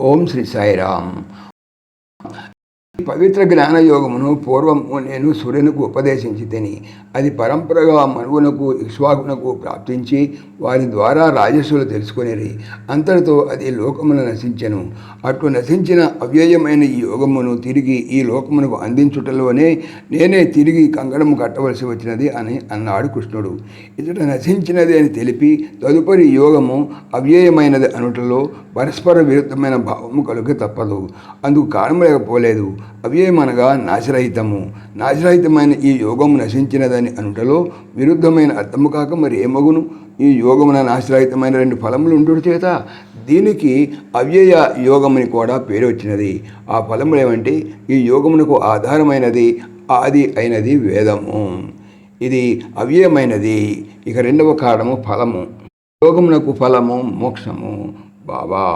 ఓం శ్రీ సాయిరామ్. పవిత్ర జ్ఞానయోగమును పూర్వము నేను సూర్యునికి ఉపదేశించి తిని అది పరంపరగా మనువునకు ఇక్ష్వాకునకు ప్రాప్తించి వారి ద్వారా రాజస్సులు తెలుసుకొనిరి. అంతటితో అది లోకమును నశించెను. అట్లు నశించిన అవ్యయమైన ఈ యోగమును తిరిగి ఈ లోకమునకు అందించుటలోనే నేనే తిరిగి కంగణము కట్టవలసి వచ్చినది అని అన్నాడు కృష్ణుడు. ఇతడు నశించినది అని తెలిపి తదుపరి యోగము అవ్యయమైనది అనుటలో పరస్పర విరుద్ధమైన భావము కలుగ తప్పదు. అందుకు కారణం లేకపోలేదు. అవ్యయమనగా నాశరహితము. నాశరహితమైన ఈ యోగము నశించినదని అనుటలో విరుద్ధమైన అర్థము కాక మరి ఏమగును? ఈ యోగమున నాశరహితమైన 2 ఫలములు ఉండుట చేత దీనికి అవ్యయ యోగమని కూడా పేరు వచ్చినది. ఆ ఫలములు ఏమంటే ఈ యోగమునకు ఆధారమైనది ఆది అయినది వేదము. ఇది అవ్యయమైనది. ఇక 2వ కారణము ఫలము. యోగమునకు ఫలము మోక్షము. బాబా.